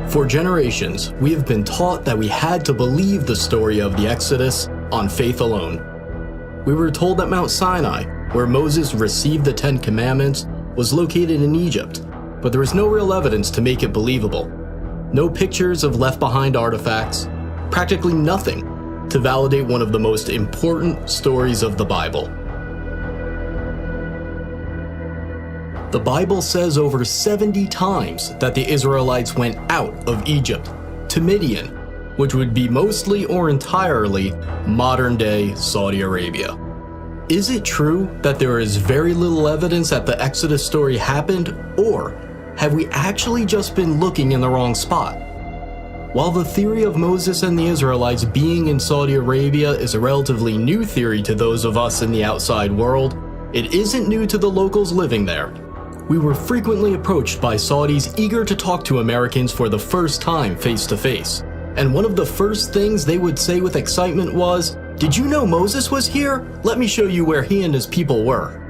For generations, we have been taught that we had to believe the story of the Exodus on faith alone. We were told that Mount Sinai, where Moses received the Ten Commandments, was located in Egypt, but there was no real evidence to make it believable. No pictures of left-behind artifacts, practically nothing to validate one of the most important stories of the Bible. The Bible says over 70 times that the Israelites went out of Egypt to Midian, which would be mostly or entirely modern-day Saudi Arabia. Is it true that there is very little evidence that the Exodus story happened, or have we actually just been looking in the wrong spot? While the theory of Moses and the Israelites being in Saudi Arabia is a relatively new theory to those of us in the outside world, it isn't new to the locals living there. We were frequently approached by Saudis eager to talk to Americans for the first time face to face. And one of the first things they would say with excitement was, "Did you know Moses was here? Let me show you where he and his people were."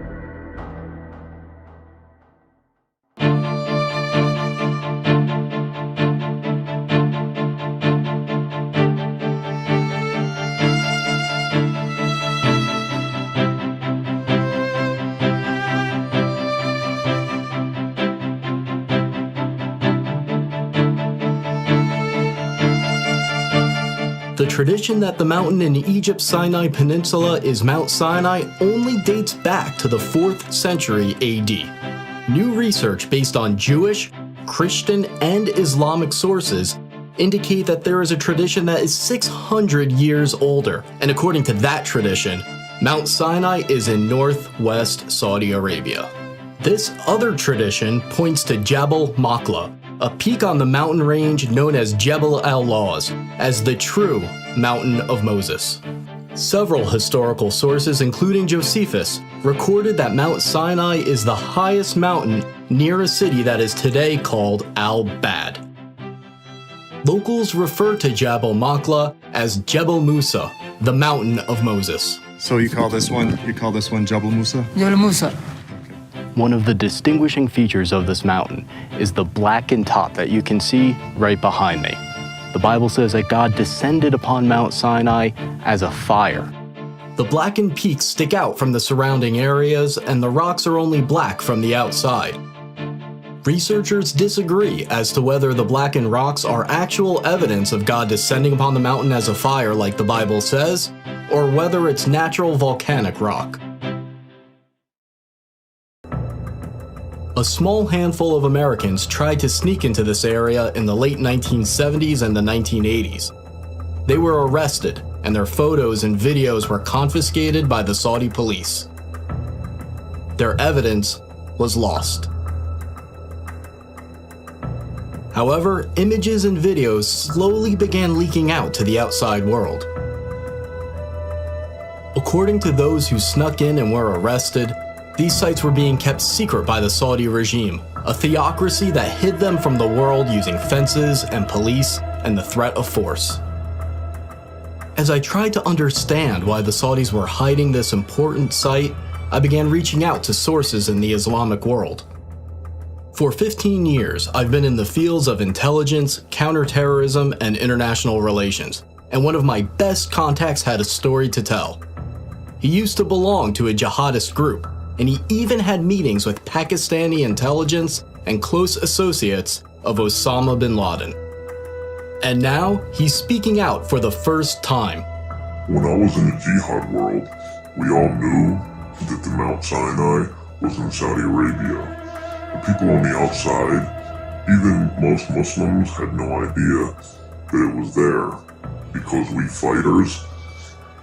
The tradition that the mountain in Egypt's Sinai Peninsula is Mount Sinai only dates back to the 4th century AD. New research based on Jewish, Christian, and Islamic sources indicate that there is a tradition that is 600 years older, and according to that tradition, Mount Sinai is in northwest Saudi Arabia. This other tradition points to Jabal Makla, a peak on the mountain range known as Jebel al-Lawz, as the true Mountain of Moses. Several historical sources, including Josephus, recorded that Mount Sinai is the highest mountain near a city that is today called Al-Bad. Locals refer to Jabal Makla as Jebel Musa, the Mountain of Moses. So you call this one Jabal Musa? Jabal Musa. One of the distinguishing features of this mountain is the blackened top that you can see right behind me. The Bible says that God descended upon Mount Sinai as a fire. The blackened peaks stick out from the surrounding areas, and the rocks are only black from the outside. Researchers disagree as to whether the blackened rocks are actual evidence of God descending upon the mountain as a fire like the Bible says, or whether it's natural volcanic rock. A small handful of Americans tried to sneak into this area in the late 1970s and the 1980s. They were arrested, and their photos and videos were confiscated by the Saudi police. Their evidence was lost. However, images and videos slowly began leaking out to the outside world. According to those who snuck in and were arrested, these sites were being kept secret by the Saudi regime, a theocracy that hid them from the world using fences and police and the threat of force. As I tried to understand why the Saudis were hiding this important site, I began reaching out to sources in the Islamic world. For 15 years, I've been in the fields of intelligence, counterterrorism, and international relations, and one of my best contacts had a story to tell. He used to belong to a jihadist group, and he even had meetings with Pakistani intelligence and close associates of Osama bin Laden. And now, he's speaking out for the first time. When I was in the jihad world, we all knew that the Mount Sinai was in Saudi Arabia. The people on the outside, even most Muslims, had no idea that it was there, because we fighters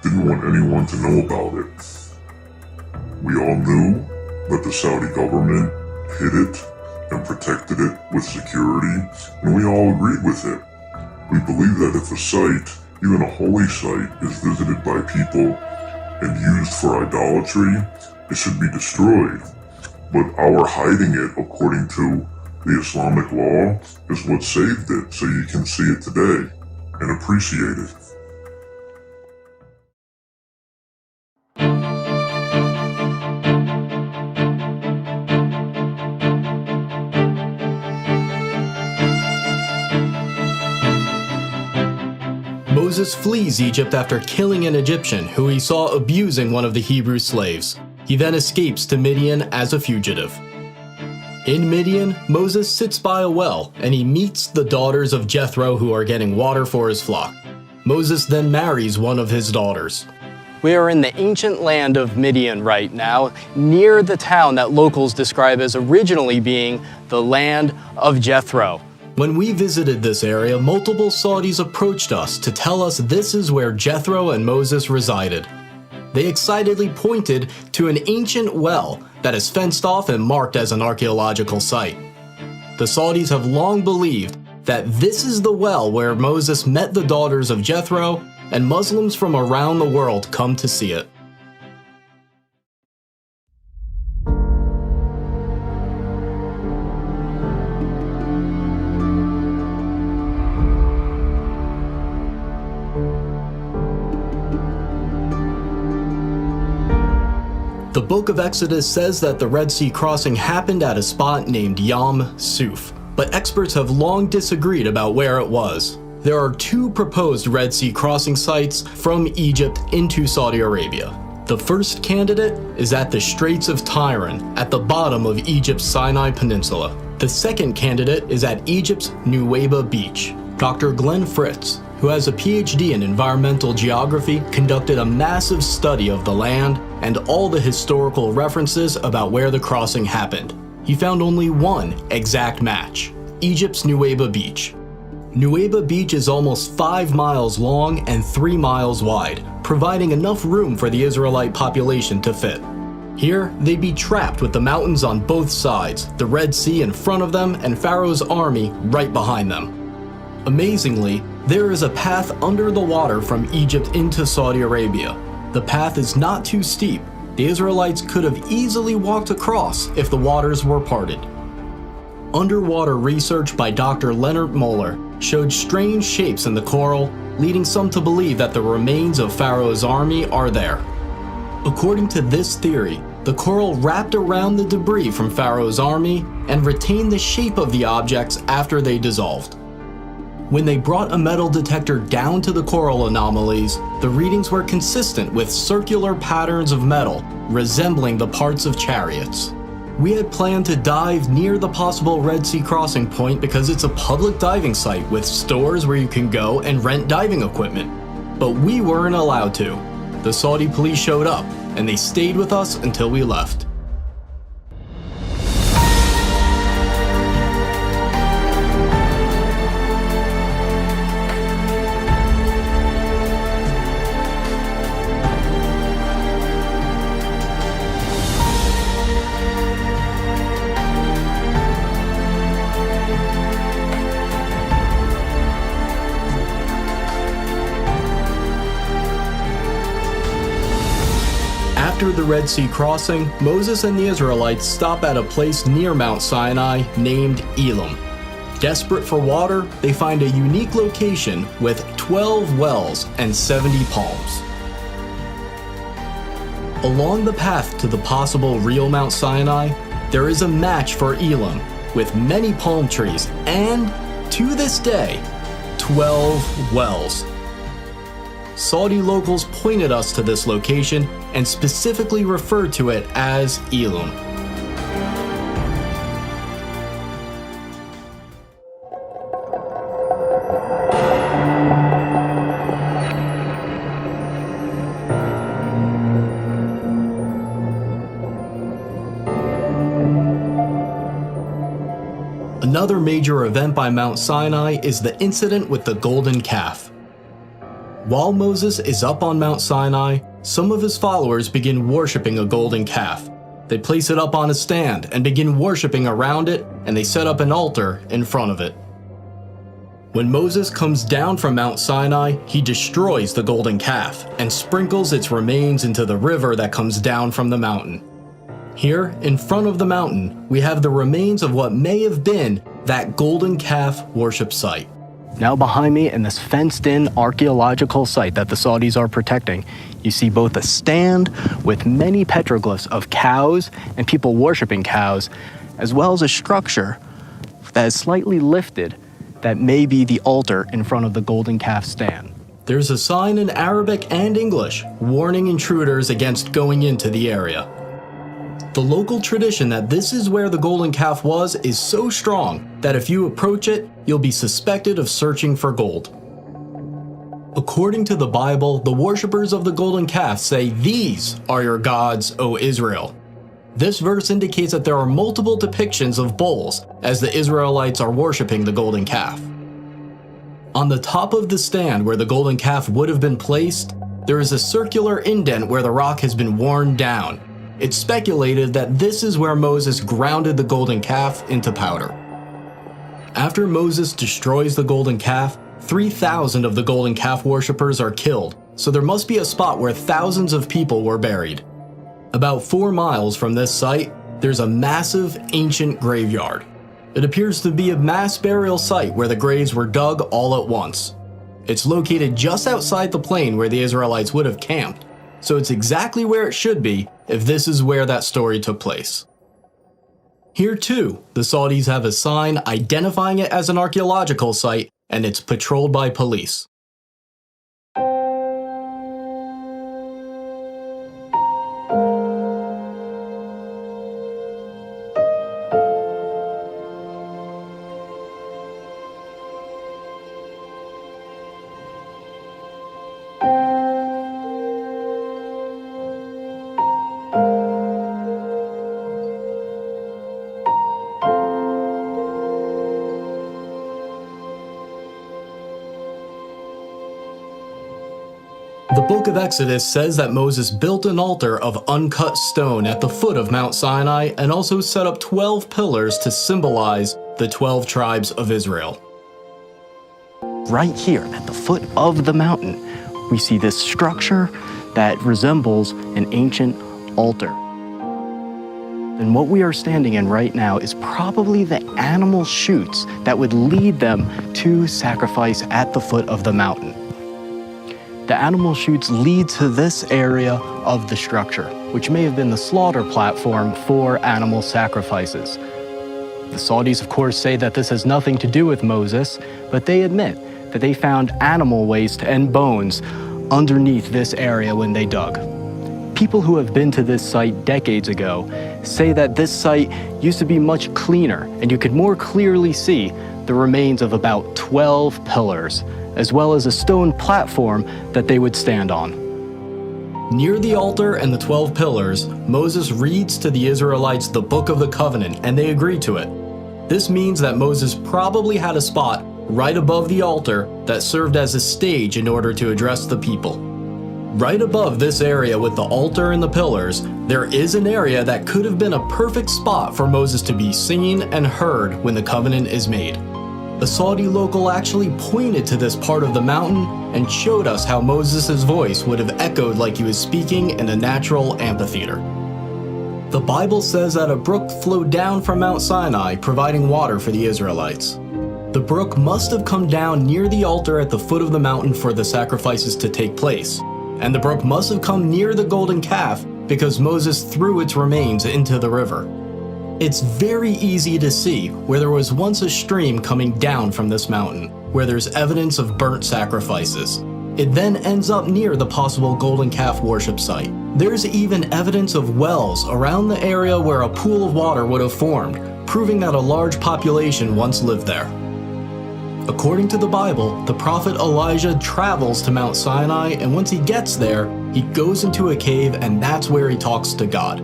didn't want anyone to know about it. We all knew that the Saudi government hid it and protected it with security, and we all agreed with it. We believe that if a site, even a holy site, is visited by people and used for idolatry, it should be destroyed. But our hiding it, according to the Islamic law, is what saved it, so you can see it today and appreciate it. Moses flees Egypt after killing an Egyptian who he saw abusing one of the Hebrew slaves. He then escapes to Midian as a fugitive. In Midian, Moses sits by a well and he meets the daughters of Jethro who are getting water for his flock. Moses then marries one of his daughters. We are in the ancient land of Midian right now, near the town that locals describe as originally being the land of Jethro. When we visited this area, multiple Saudis approached us to tell us this is where Jethro and Moses resided. They excitedly pointed to an ancient well that is fenced off and marked as an archaeological site. The Saudis have long believed that this is the well where Moses met the daughters of Jethro, and Muslims from around the world come to see it. The book of Exodus says that the Red Sea crossing happened at a spot named Yam Suf, but experts have long disagreed about where it was. There are two proposed Red Sea crossing sites from Egypt into Saudi Arabia. The first candidate is at the Straits of Tiran, at the bottom of Egypt's Sinai Peninsula. The second candidate is at Egypt's Nuweiba Beach. Dr. Glenn Fritz, who has a PhD in environmental geography, conducted a massive study of the land and all the historical references about where the crossing happened. He found only one exact match: Egypt's Nuweiba Beach. Nuweiba Beach is almost 5 miles long and 3 miles wide, providing enough room for the Israelite population to fit. Here, they'd be trapped with the mountains on both sides, the Red Sea in front of them, and Pharaoh's army right behind them. Amazingly, there is a path under the water from Egypt into Saudi Arabia. The path is not too steep. The Israelites could have easily walked across if the waters were parted. Underwater research by Dr. Leonard Moeller showed strange shapes in the coral, leading some to believe that the remains of Pharaoh's army are there. According to this theory, the coral wrapped around the debris from Pharaoh's army and retained the shape of the objects after they dissolved. When they brought a metal detector down to the coral anomalies, the readings were consistent with circular patterns of metal resembling the parts of chariots. We had planned to dive near the possible Red Sea crossing point because it's a public diving site with stores where you can go and rent diving equipment. But we weren't allowed to. The Saudi police showed up, and they stayed with us until we left. After the Red Sea crossing, Moses and the Israelites stop at a place near Mount Sinai named Elim. Desperate for water, they find a unique location with 12 wells and 70 palms. Along the path to the possible real Mount Sinai, there is a match for Elim with many palm trees and, to this day, 12 wells. Saudi locals pointed us to this location and specifically referred to it as Elim. Another major event by Mount Sinai is the incident with the golden calf. While Moses is up on Mount Sinai, some of his followers begin worshiping a golden calf. They place it up on a stand and begin worshiping around it, and they set up an altar in front of it. When Moses comes down from Mount Sinai, he destroys the golden calf and sprinkles its remains into the river that comes down from the mountain. Here, in front of the mountain, we have the remains of what may have been that golden calf worship site. Now behind me in this fenced-in archaeological site that the Saudis are protecting, you see both a stand with many petroglyphs of cows and people worshiping cows, as well as a structure that is slightly lifted that may be the altar in front of the golden calf stand. There's a sign in Arabic and English warning intruders against going into the area. The local tradition that this is where the golden calf was is so strong that if you approach it, you'll be suspected of searching for gold. According to the Bible, the worshippers of the golden calf say, "These are your gods, O Israel." This verse indicates that there are multiple depictions of bulls as the Israelites are worshiping the golden calf. On the top of the stand where the golden calf would have been placed, there is a circular indent where the rock has been worn down. It's speculated that this is where Moses grounded the golden calf into powder. After Moses destroys the golden calf, 3,000 of the golden calf worshippers are killed, so there must be a spot where thousands of people were buried. About 4 miles from this site, there's a massive ancient graveyard. It appears to be a mass burial site where the graves were dug all at once. It's located just outside the plain where the Israelites would have camped, so it's exactly where it should be if this is where that story took place. Here too, the Saudis have a sign identifying it as an archaeological site, and it's patrolled by police. The book of Exodus says that Moses built an altar of uncut stone at the foot of Mount Sinai and also set up 12 pillars to symbolize the 12 tribes of Israel. Right here at the foot of the mountain, we see this structure that resembles an ancient altar. And what we are standing in right now is probably the animal chutes that would lead them to sacrifice at the foot of the mountain. The animal chutes lead to this area of the structure, which may have been the slaughter platform for animal sacrifices. The Saudis, of course, say that this has nothing to do with Moses, but they admit that they found animal waste and bones underneath this area when they dug. People who have been to this site decades ago say that this site used to be much cleaner, and you could more clearly see the remains of about 12 pillars, as well as a stone platform that they would stand on. Near the altar and the 12 pillars, Moses reads to the Israelites the Book of the Covenant, and they agree to it. This means that Moses probably had a spot right above the altar that served as a stage in order to address the people. Right above this area with the altar and the pillars, there is an area that could have been a perfect spot for Moses to be seen and heard when the covenant is made. A Saudi local actually pointed to this part of the mountain and showed us how Moses' voice would have echoed like he was speaking in a natural amphitheater. The Bible says that a brook flowed down from Mount Sinai, providing water for the Israelites. The brook must have come down near the altar at the foot of the mountain for the sacrifices to take place, and the brook must have come near the golden calf because Moses threw its remains into the river. It's very easy to see where there was once a stream coming down from this mountain, where there's evidence of burnt sacrifices. It then ends up near the possible golden calf worship site. There's even evidence of wells around the area where a pool of water would have formed, proving that a large population once lived there. According to the Bible, the prophet Elijah travels to Mount Sinai, and once he gets there, he goes into a cave, and that's where he talks to God.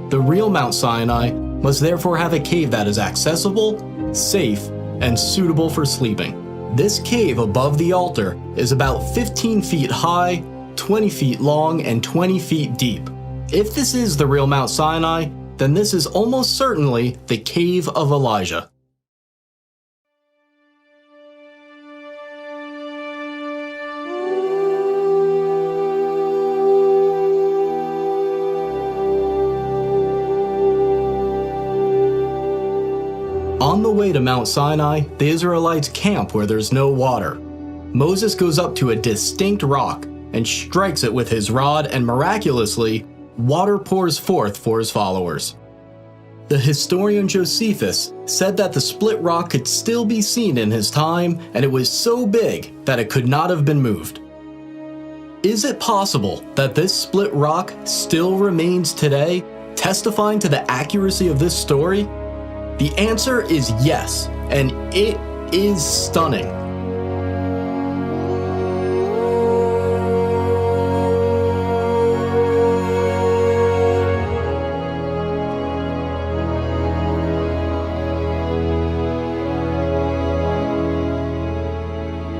The real Mount Sinai must therefore have a cave that is accessible, safe, and suitable for sleeping. This cave above the altar is about 15 feet high, 20 feet long, and 20 feet deep. If this is the real Mount Sinai, then this is almost certainly the Cave of Elijah. On the way to Mount Sinai, the Israelites camp where there's no water. Moses goes up to a distinct rock and strikes it with his rod, and miraculously, water pours forth for his followers. The historian Josephus said that the split rock could still be seen in his time, and it was so big that it could not have been moved. Is it possible that this split rock still remains today, testifying to the accuracy of this story? The answer is yes, and it is stunning.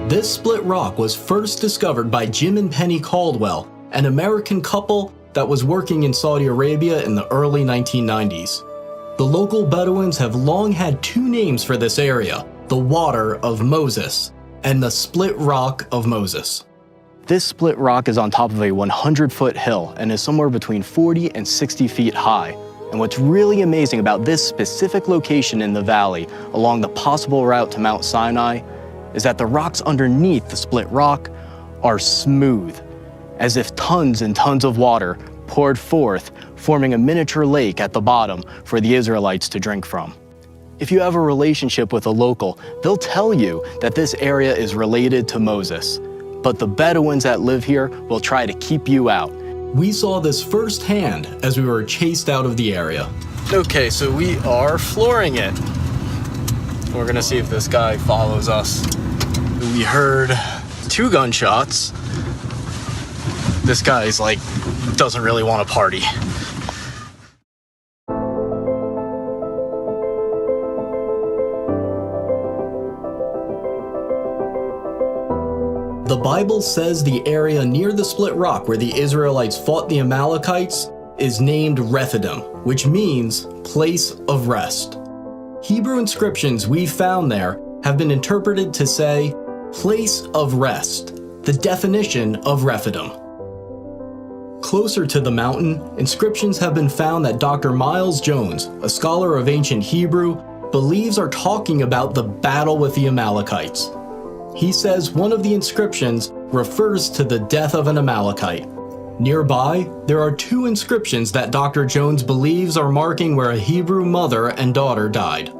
This split rock was first discovered by Jim and Penny Caldwell, an American couple that was working in Saudi Arabia in the early 1990s. The local Bedouins have long had two names for this area, the Water of Moses and the Split Rock of Moses. This split rock is on top of a 100-foot hill and is somewhere between 40 and 60 feet high. And what's really amazing about this specific location in the valley along the possible route to Mount Sinai is that the rocks underneath the split rock are smooth, as if tons and tons of water poured forth, forming a miniature lake at the bottom for the Israelites to drink from. If you have a relationship with a local, they'll tell you that this area is related to Moses, but the Bedouins that live here will try to keep you out. We saw this firsthand as we were chased out of the area. Okay, so we are flooring it. We're gonna see if this guy follows us. We heard 2 gunshots. This guy's like, doesn't really want to party. The Bible says the area near the split rock where the Israelites fought the Amalekites is named Rephidim, which means place of rest. Hebrew inscriptions we found there have been interpreted to say place of rest, the definition of Rephidim. Closer to the mountain, inscriptions have been found that Dr. Miles Jones, a scholar of ancient Hebrew, believes are talking about the battle with the Amalekites. He says one of the inscriptions refers to the death of an Amalekite. Nearby, there are 2 inscriptions that Dr. Jones believes are marking where a Hebrew mother and daughter died.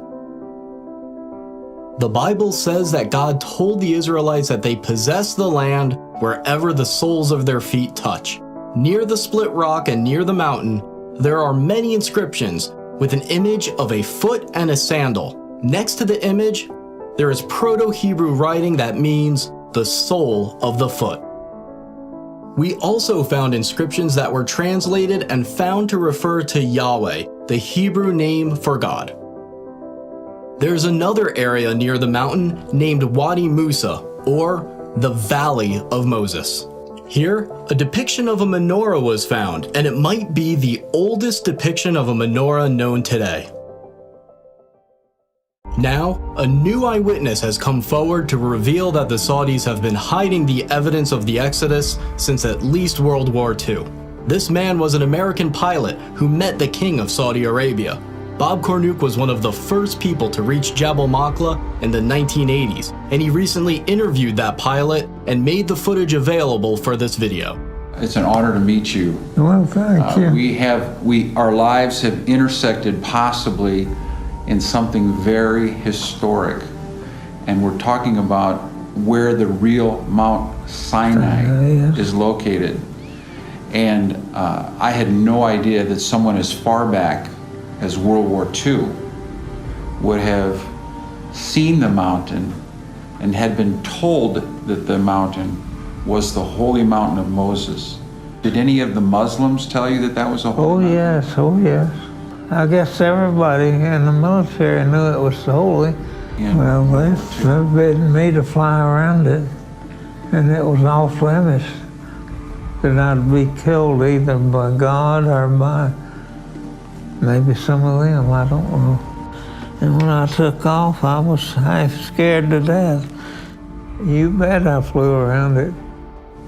The Bible says that God told the Israelites that they possess the land wherever the soles of their feet touch. Near the split rock and near the mountain, there are many inscriptions with an image of a foot and a sandal. Next to the image, there is Proto-Hebrew writing that means the sole of the foot. We also found inscriptions that were translated and found to refer to Yahweh, the Hebrew name for God. There's another area near the mountain named Wadi Musa, or the Valley of Moses. Here, a depiction of a menorah was found, and it might be the oldest depiction of a menorah known today. Now, a new eyewitness has come forward to reveal that the Saudis have been hiding the evidence of the Exodus since at least World War II. This man was an American pilot who met the King of Saudi Arabia. Bob Cornuke was one of the first people to reach Jabal Maqla in the 1980s, and he recently interviewed that pilot and made the footage available for this video. It's an honor to meet you. Well, thank you. Our lives have intersected possibly in something very historic, and we're talking about where the real Mount Sinai is located. And I had no idea that someone as far back as World War II would have seen the mountain and had been told that the mountain was the holy mountain of Moses. Did any of the Muslims tell you that that was a holy mountain? Oh yes. I guess everybody in the military knew it was holy. Yeah. Well, they forbidden me to fly around it, and it was off limits that I'd be killed either by God or by maybe some of them, I don't know. And when I took off, I was half scared to death. You bet I flew around it.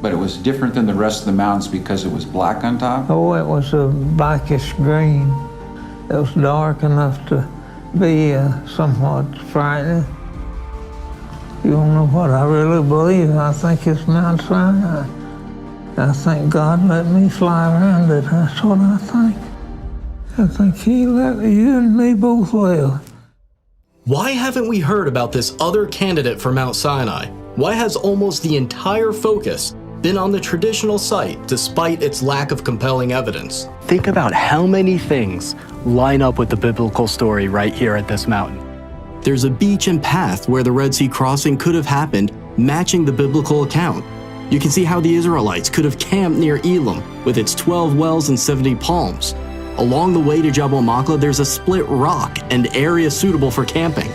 But it was different than the rest of the mountains because it was black on top? Oh, it was a blackish green. It was dark enough to be somewhat frightening. You don't know what I really believe. I think it's Mount Sinai. I think God let me fly around it. That's what I think. I think He let you and me both live. Why haven't we heard about this other candidate for Mount Sinai? Why has almost the entire focus been on the traditional site despite its lack of compelling evidence. Think about how many things line up with the biblical story right here at this mountain. There's a beach and path where the Red Sea crossing could have happened, matching the biblical account. You can see how the Israelites could have camped near Elim with its 12 wells and 70 palms. Along the way to Jabal Makla, there's a split rock and area suitable for camping.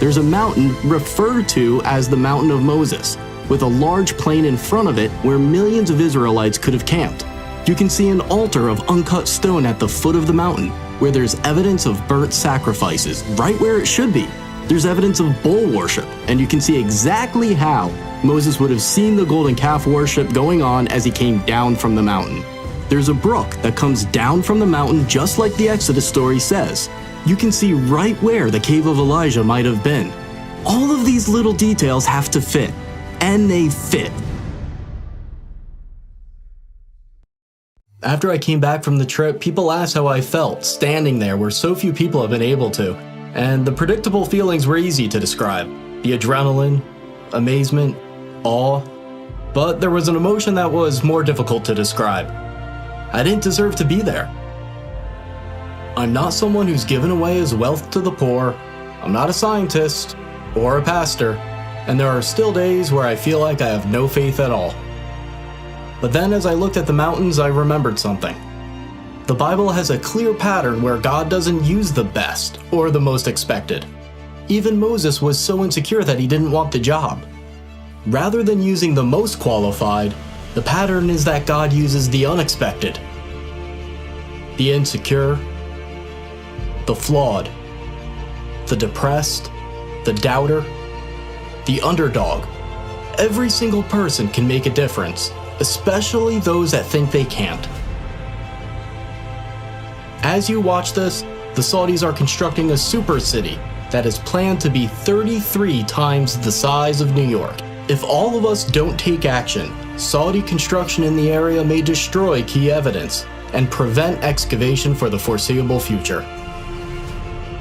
There's a mountain referred to as the Mountain of Moses, with a large plain in front of it where millions of Israelites could have camped. You can see an altar of uncut stone at the foot of the mountain, where there's evidence of burnt sacrifices, right where it should be. There's evidence of bull worship, and you can see exactly how Moses would have seen the golden calf worship going on as he came down from the mountain. There's a brook that comes down from the mountain just like the Exodus story says. You can see right where the cave of Elijah might have been. All of these little details have to fit, and they fit. After I came back from the trip, people asked how I felt standing there where so few people have been able to. And the predictable feelings were easy to describe. The adrenaline, amazement, awe. But there was an emotion that was more difficult to describe. I didn't deserve to be there. I'm not someone who's given away his wealth to the poor. I'm not a scientist or a pastor. And there are still days where I feel like I have no faith at all. But then as I looked at the mountains, I remembered something. The Bible has a clear pattern where God doesn't use the best or the most expected. Even Moses was so insecure that he didn't want the job. Rather than using the most qualified, the pattern is that God uses the unexpected, the insecure, the flawed, the depressed, the doubter, the underdog. Every single person can make a difference, especially those that think they can't. As you watch this, the Saudis are constructing a super city that is planned to be 33 times the size of New York. If all of us don't take action, Saudi construction in the area may destroy key evidence and prevent excavation for the foreseeable future.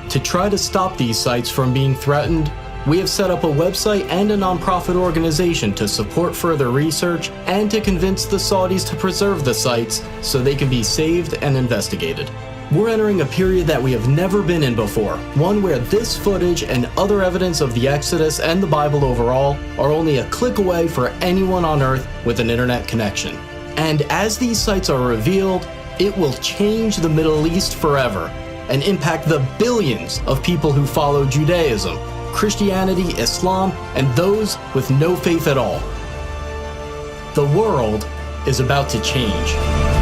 To try to stop these sites from being threatened, we have set up a website and a nonprofit organization to support further research and to convince the Saudis to preserve the sites so they can be saved and investigated. We're entering a period that we have never been in before, one where this footage and other evidence of the Exodus and the Bible overall are only a click away for anyone on Earth with an internet connection. And as these sites are revealed, it will change the Middle East forever and impact the billions of people who follow Judaism, Christianity, Islam, and those with no faith at all. The world is about to change.